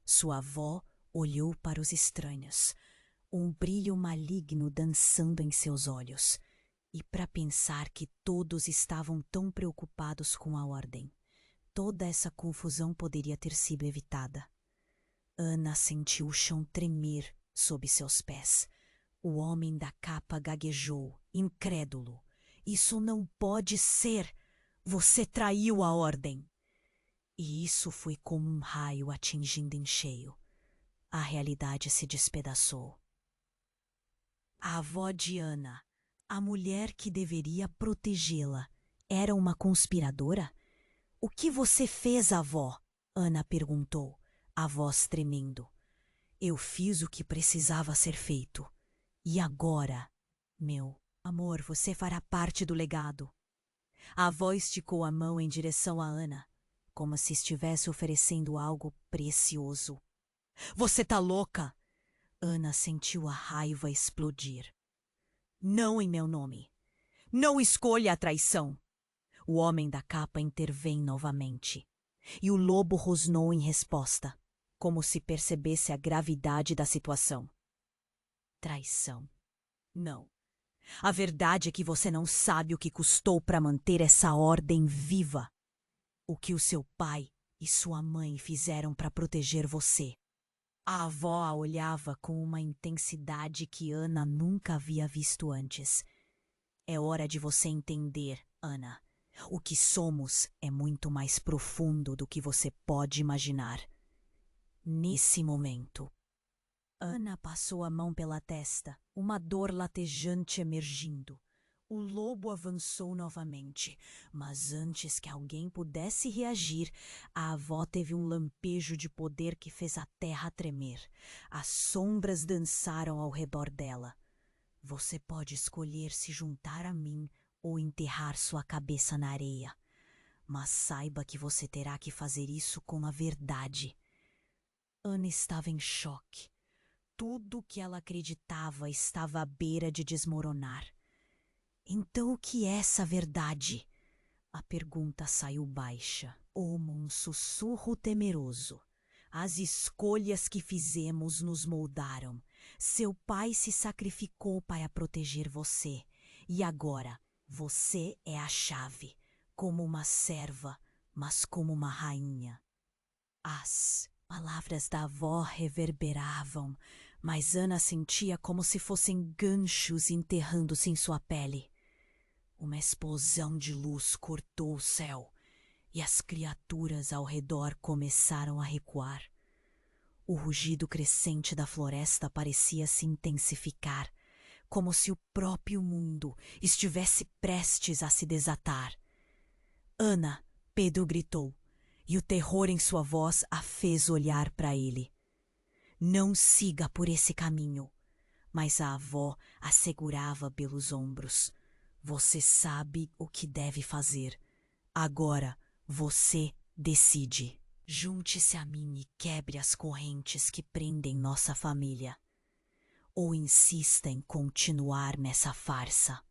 Speaker 1: Sua avó olhou para os estranhos, um brilho maligno dançando em seus olhos, e para pensar que todos estavam tão preocupados com a ordem. Toda essa confusão poderia ter sido evitada. Ana sentiu o chão tremer sob seus pés. O homem da capa gaguejou, incrédulo. Isso não pode ser! Você traiu a ordem! E isso foi como um raio atingindo em cheio. A realidade se despedaçou. A avó de Ana, a mulher que deveria protegê-la, era uma conspiradora? O que você fez, avó? Ana perguntou, a voz tremendo. Eu fiz o que precisava ser feito. E agora, meu amor, você fará parte do legado. A avó esticou a mão em direção a Ana, como se estivesse oferecendo algo precioso. Você tá louca? Ana sentiu a raiva explodir. Não em meu nome. Não escolha a traição. O homem da capa intervém novamente. E o lobo rosnou em resposta, como se percebesse a gravidade da situação. Traição. Não. A verdade é que você não sabe o que custou para manter essa ordem viva. O que o seu pai e sua mãe fizeram para proteger você. A avó a olhava com uma intensidade que Ana nunca havia visto antes. É hora de você entender, Ana. O que somos é muito mais profundo do que você pode imaginar. Nesse momento, Ana passou a mão pela testa, uma dor latejante emergindo. O lobo avançou novamente, mas antes que alguém pudesse reagir, a avó teve um lampejo de poder que fez a terra tremer. As sombras dançaram ao redor dela. Você pode escolher se juntar a mim ou enterrar sua cabeça na areia. Mas saiba que você terá que fazer isso com a verdade. Ana estava em choque. Tudo que ela acreditava estava à beira de desmoronar. Então o que é essa verdade? A pergunta saiu baixa, como um sussurro temeroso. As escolhas que fizemos nos moldaram. Seu pai se sacrificou para proteger você. E agora, você é a chave, como uma serva, mas como uma rainha. As palavras da avó reverberavam, mas Ana sentia como se fossem ganchos enterrando-se em sua pele. Uma explosão de luz cortou o céu e as criaturas ao redor começaram a recuar. O rugido crescente da floresta parecia se intensificar, como se o próprio mundo estivesse prestes a se desatar. Ana, Pedro gritou, e o terror em sua voz a fez olhar para ele. Não siga por esse caminho, mas a avó a segurava pelos ombros. Você sabe o que deve fazer. Agora você decide. Junte-se a mim e quebre as correntes que prendem nossa família. Ou insista em continuar nessa farsa.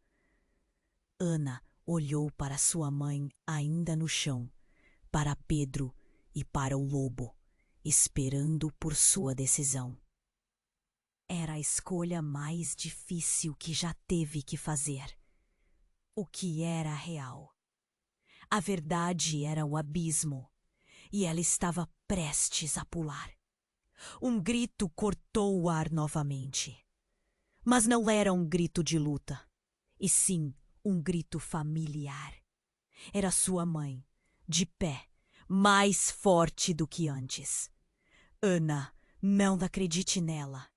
Speaker 1: Ana olhou para sua mãe ainda no chão, para Pedro e para o lobo, esperando por sua decisão. Era a escolha mais difícil que já teve que fazer. O que era real? A verdade era o abismo, e ela estava prestes a pular. Um grito cortou o ar novamente. Mas não era um grito de luta, e sim Um grito familiar. Era sua mãe, de pé, mais forte do que antes. Ana, não acredite nela.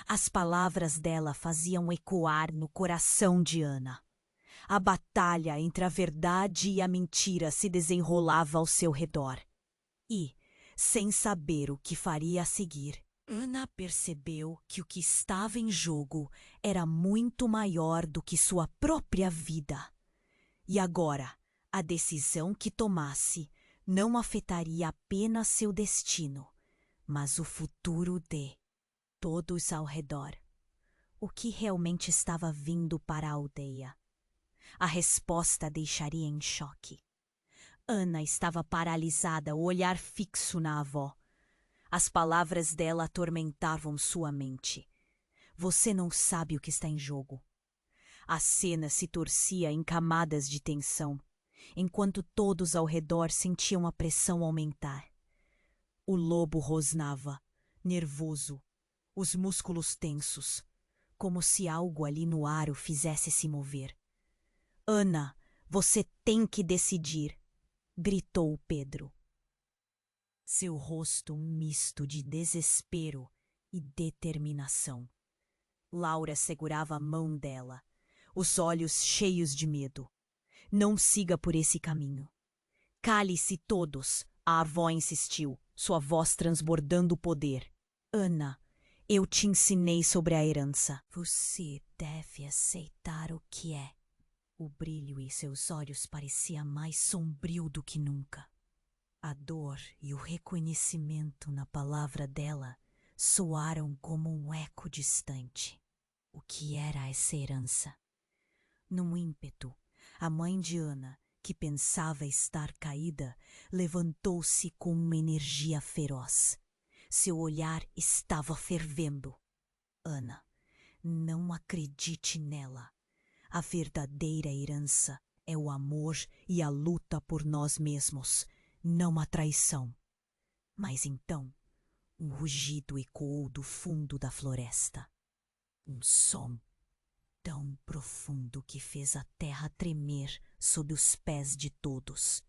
Speaker 1: As palavras dela faziam ecoar no coração de Ana. A batalha entre a verdade e a mentira se desenrolava ao seu redor. E, sem saber o que faria a seguir, Ana percebeu que o que estava em jogo era muito maior do que sua própria vida. E agora, a decisão que tomasse não afetaria apenas seu destino, mas o futuro de todos ao redor. O que realmente estava vindo para a aldeia? A resposta a deixaria em choque. Ana estava paralisada, o olhar fixo na avó. As palavras dela atormentavam sua mente. Você não sabe o que está em jogo. A cena se torcia em camadas de tensão, enquanto todos ao redor sentiam a pressão aumentar. O lobo rosnava, nervoso, os músculos tensos, como se algo ali no ar o fizesse se mover. Ana, você tem que decidir, gritou Pedro. Seu rosto um misto de desespero e determinação. Laura segurava a mão dela, os olhos cheios de medo. Não siga por esse caminho. Cale-se todos, a avó insistiu, sua voz transbordando poder. Ana, eu te ensinei sobre a herança. Você deve aceitar o que é. O brilho em seus olhos parecia mais sombrio do que nunca. A dor e o reconhecimento na palavra dela soaram como um eco distante. O que era essa herança? Num ímpeto, a mãe de Ana, que pensava estar caída, levantou-se com uma energia feroz. Seu olhar estava fervendo. Ana, não acredite nela. A verdadeira herança é o amor e a luta por nós mesmos, não a traição. Mas então, um rugido ecoou do fundo da floresta. Um som tão profundo que fez a terra tremer sob os pés de todos.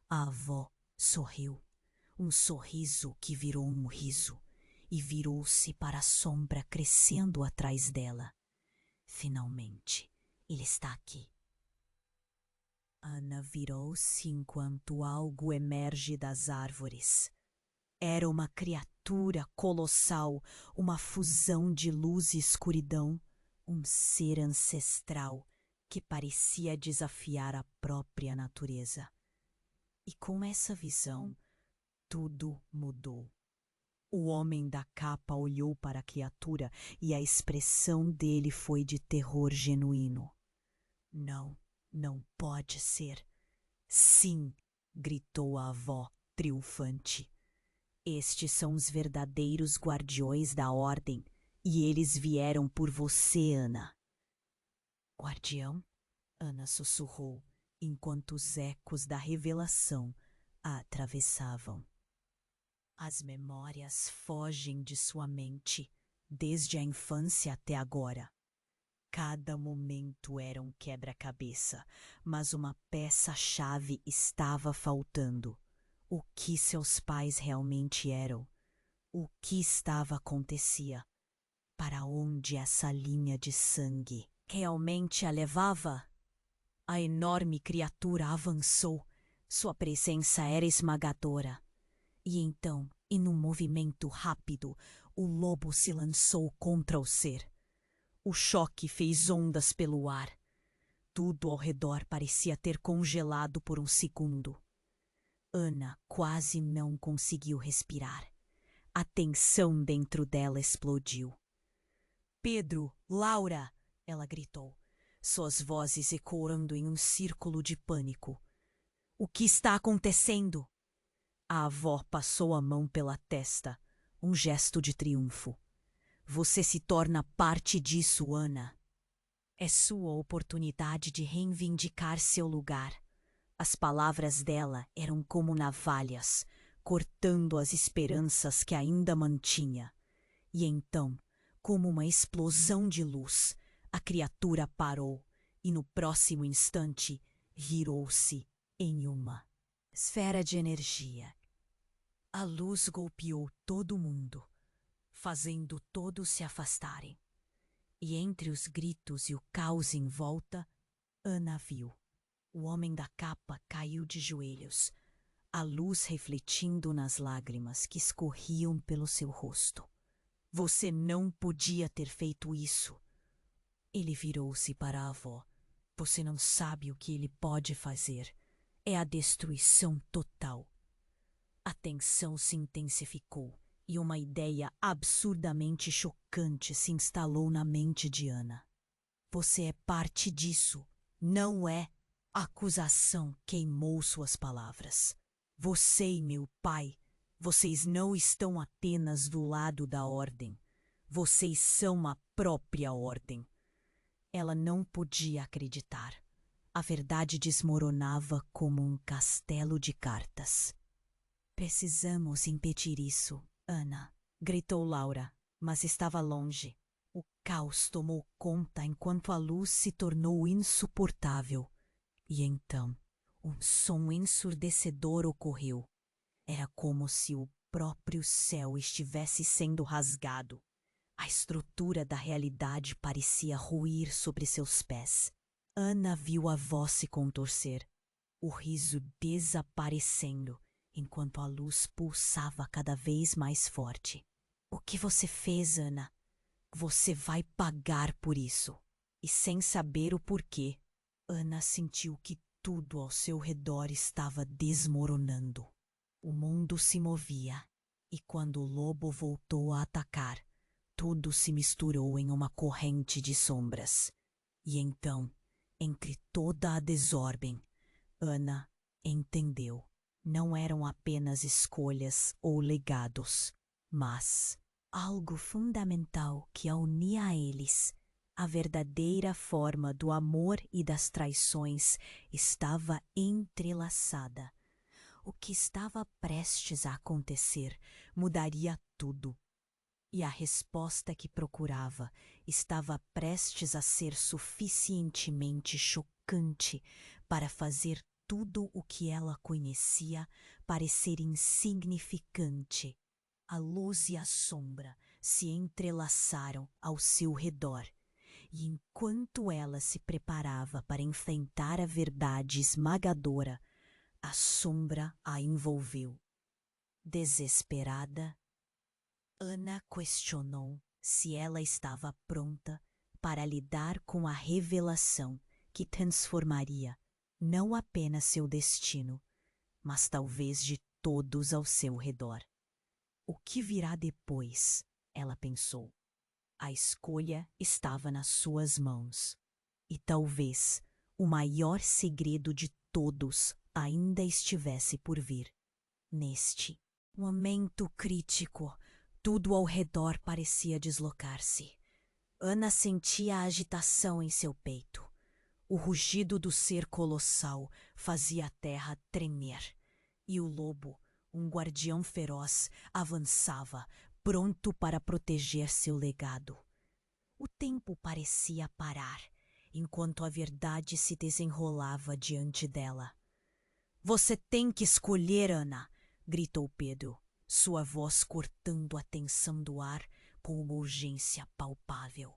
Speaker 1: A avó sorriu, um sorriso que virou um riso, e virou-se para a sombra crescendo atrás dela. Finalmente, ele está aqui. Ana virou-se enquanto algo emerge das árvores. Era uma criatura colossal, uma fusão de luz e escuridão, um ser ancestral que parecia desafiar a própria natureza. E com essa visão, tudo mudou. O homem da capa olhou para a criatura e a expressão dele foi de terror genuíno. Não, não pode ser. Sim, gritou a avó, triunfante. Estes são os verdadeiros guardiões da ordem, e eles vieram por você, Ana. Guardião? Ana sussurrou, enquanto os ecos da revelação a atravessavam. As memórias fogem de sua mente, desde a infância até agora. Cada momento era um quebra-cabeça, mas uma peça-chave estava faltando. O que seus pais realmente eram? O que estava acontecia? Para onde essa linha de sangue realmente a levava? A enorme criatura avançou. Sua presença era esmagadora. E então, em um movimento rápido, o lobo se lançou contra o ser. O choque fez ondas pelo ar. Tudo ao redor parecia ter congelado por um segundo. Ana quase não conseguiu respirar. A tensão dentro dela explodiu. Pedro, Laura! Ela gritou, suas vozes ecoando em um círculo de pânico. O que está acontecendo? A avó passou a mão pela testa, um gesto de triunfo. Você se torna parte disso, Ana. É sua oportunidade de reivindicar seu lugar. As palavras dela eram como navalhas, cortando as esperanças que ainda mantinha. E então, como uma explosão de luz, a criatura parou, e no próximo instante virou-se em uma esfera de energia. A luz golpeou todo mundo, fazendo todos se afastarem. E entre os gritos e o caos em volta, Ana viu. O homem da capa caiu de joelhos, a luz refletindo nas lágrimas que escorriam pelo seu rosto. Você não podia ter feito isso. Ele virou-se para a avó. Você não sabe o que ele pode fazer. É a destruição total. A tensão se intensificou e uma ideia absurdamente chocante se instalou na mente de Ana. Você é parte disso, não é? A acusação queimou suas palavras. Você e meu pai, vocês não estão apenas do lado da ordem. Vocês são a própria ordem. Ela não podia acreditar. A verdade desmoronava como um castelo de cartas. Precisamos impedir isso, Ana, gritou Laura, mas estava longe. O caos tomou conta enquanto a luz se tornou insuportável. E então, um som ensurdecedor ocorreu. Era como se o próprio céu estivesse sendo rasgado. A estrutura da realidade parecia ruir sobre seus pés. Ana viu a voz se contorcer, o riso desaparecendo, enquanto a luz pulsava cada vez mais forte. O que você fez, Ana? Você vai pagar por isso. E sem saber o porquê, Ana sentiu que tudo ao seu redor estava desmoronando. O mundo se movia, e quando o lobo voltou a atacar, tudo se misturou em uma corrente de sombras. E então, entre toda a desordem, Ana entendeu. Não eram apenas escolhas ou legados, mas algo fundamental que a unia a eles. A verdadeira forma do amor e das traições estava entrelaçada. O que estava prestes a acontecer mudaria tudo. E a resposta que procurava estava prestes a ser suficientemente chocante para fazer tudo o que ela conhecia parecer insignificante. A luz e a sombra se entrelaçaram ao seu redor, e enquanto ela se preparava para enfrentar a verdade esmagadora, a sombra a envolveu. Desesperada, Ana questionou se ela estava pronta para lidar com a revelação que transformaria não apenas seu destino, mas talvez de todos ao seu redor. O que virá depois? Ela pensou. A escolha estava nas suas mãos. E talvez o maior segredo de todos ainda estivesse por vir. Neste momento crítico, tudo ao redor parecia deslocar-se. Ana sentia a agitação em seu peito. O rugido do ser colossal fazia a terra tremer. E o lobo, um guardião feroz, avançava, pronto para proteger seu legado. O tempo parecia parar, enquanto a verdade se desenrolava diante dela. Você tem que escolher, Ana, gritou Pedro, sua voz cortando a tensão do ar com uma urgência palpável.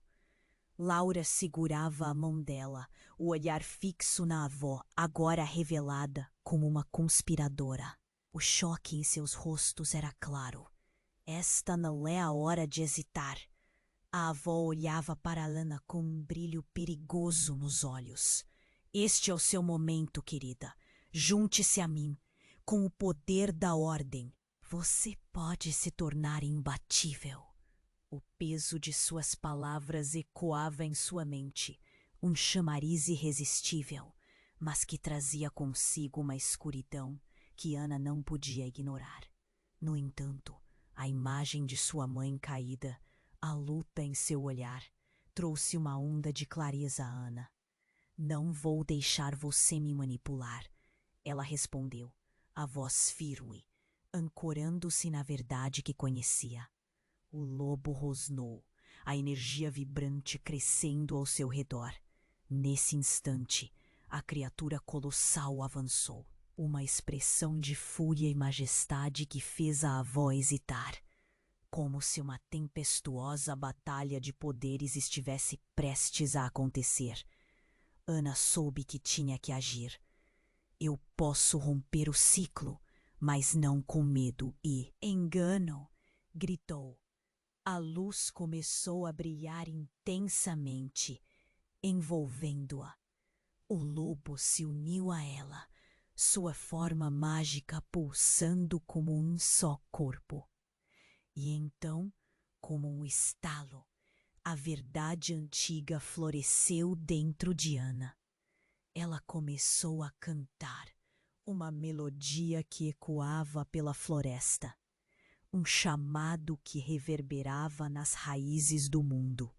Speaker 1: Laura segurava a mão dela, o olhar fixo na avó, agora revelada como uma conspiradora. O choque em seus rostos era claro. Esta não é a hora de hesitar. A avó olhava para Ana com um brilho perigoso nos olhos. Este é o seu momento, querida. Junte-se a mim. Com o poder da ordem, você pode se tornar imbatível. O peso de suas palavras ecoava em sua mente, um chamariz irresistível, mas que trazia consigo uma escuridão que Ana não podia ignorar. No entanto, a imagem de sua mãe caída, a luta em seu olhar, trouxe uma onda de clareza a Ana. Não vou deixar você me manipular, ela respondeu, a voz firme, ancorando-se na verdade que conhecia. O lobo rosnou, a energia vibrante crescendo ao seu redor. Nesse instante, a criatura colossal avançou, uma expressão de fúria e majestade que fez a avó hesitar, como se uma tempestuosa batalha de poderes estivesse prestes a acontecer. Ana soube que tinha que agir. Eu posso romper o ciclo, mas não com medo e engano, gritou. A luz começou a brilhar intensamente, envolvendo-a. O lobo se uniu a ela, sua forma mágica pulsando como um só corpo. E então, como um estalo, a verdade antiga floresceu dentro de Ana. Ela começou a cantar, uma melodia que ecoava pela floresta, um chamado que reverberava nas raízes do mundo.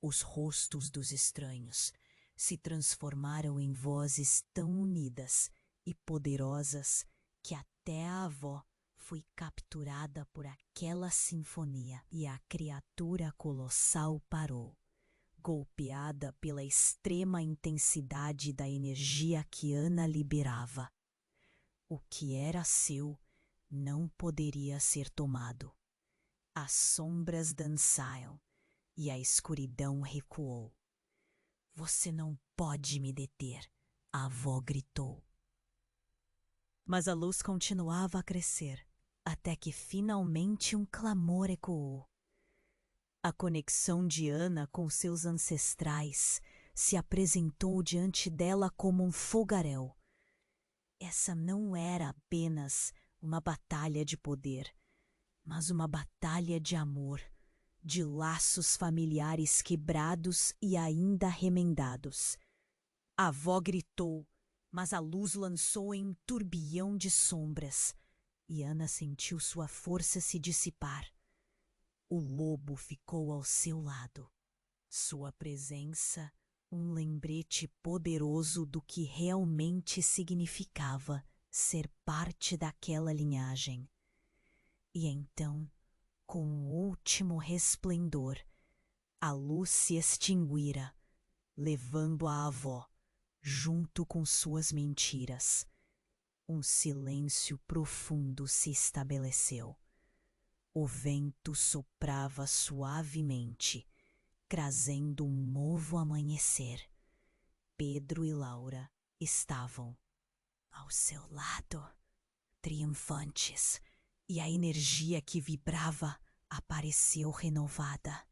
Speaker 1: Os rostos dos estranhos se transformaram em vozes tão unidas e poderosas que até a avó foi capturada por aquela sinfonia e a criatura colossal parou, golpeada pela extrema intensidade da energia que Ana liberava. O que era seu não poderia ser tomado. As sombras dançaram e a escuridão recuou. Você não pode me deter, a avó gritou. Mas a luz continuava a crescer, até que finalmente um clamor ecoou. A conexão de Ana com seus ancestrais se apresentou diante dela como um fogaréu. Essa não era apenas uma batalha de poder, mas uma batalha de amor, de laços familiares quebrados e ainda remendados. A avó gritou, mas a luz lançou em um turbilhão de sombras, e Ana sentiu sua força se dissipar. O lobo ficou ao seu lado. Sua presença, um lembrete poderoso do que realmente significava ser parte daquela linhagem. E então, com o último resplendor, a luz se extinguira, levando a avó, junto com suas mentiras. Um silêncio profundo se estabeleceu. O vento soprava suavemente, trazendo um novo amanhecer. Pedro e Laura estavam ao seu lado, triunfantes, e a energia que vibrava apareceu renovada.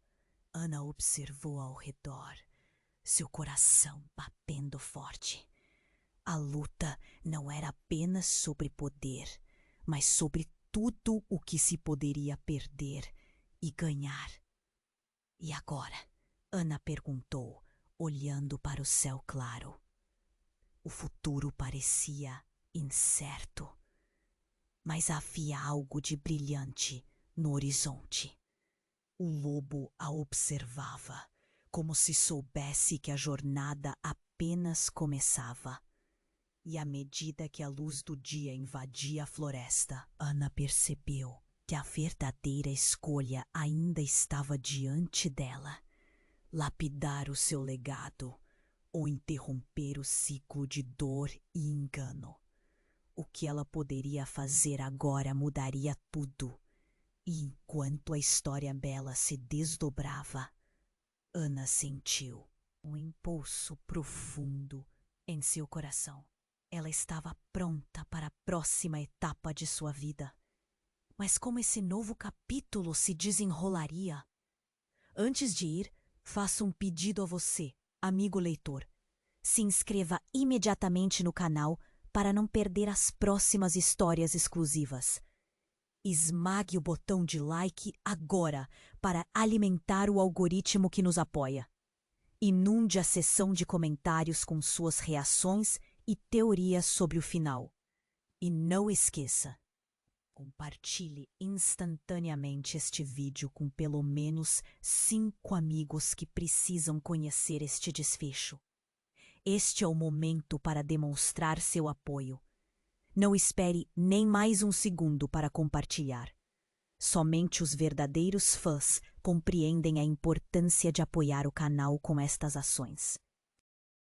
Speaker 1: Ana observou ao redor, seu coração batendo forte. A luta não era apenas sobre poder, mas sobre tudo o que se poderia perder e ganhar. E agora? Ana perguntou, olhando para o céu claro. O futuro parecia incerto, mas havia algo de brilhante no horizonte. O lobo a observava, como se soubesse que a jornada apenas começava. E à medida que a luz do dia invadia a floresta, Ana percebeu que a verdadeira escolha ainda estava diante dela: lapidar o seu legado ou interromper o ciclo de dor e engano. O que ela poderia fazer agora mudaria tudo. E enquanto a história bela se desdobrava, Ana sentiu um impulso profundo em seu coração. Ela estava pronta para a próxima etapa de sua vida. Mas como esse novo capítulo se desenrolaria? Antes de ir, faço um pedido a você, amigo leitor. Se inscreva imediatamente no canal para não perder as próximas histórias exclusivas. Esmague o botão de like agora para alimentar o algoritmo que nos apoia. Inunde a seção de comentários com suas reações e teorias sobre o final. E não esqueça, compartilhe instantaneamente este vídeo com pelo menos 5 amigos que precisam conhecer este desfecho. Este é o momento para demonstrar seu apoio. Não espere nem mais um segundo para compartilhar. Somente os verdadeiros fãs compreendem a importância de apoiar o canal com estas ações.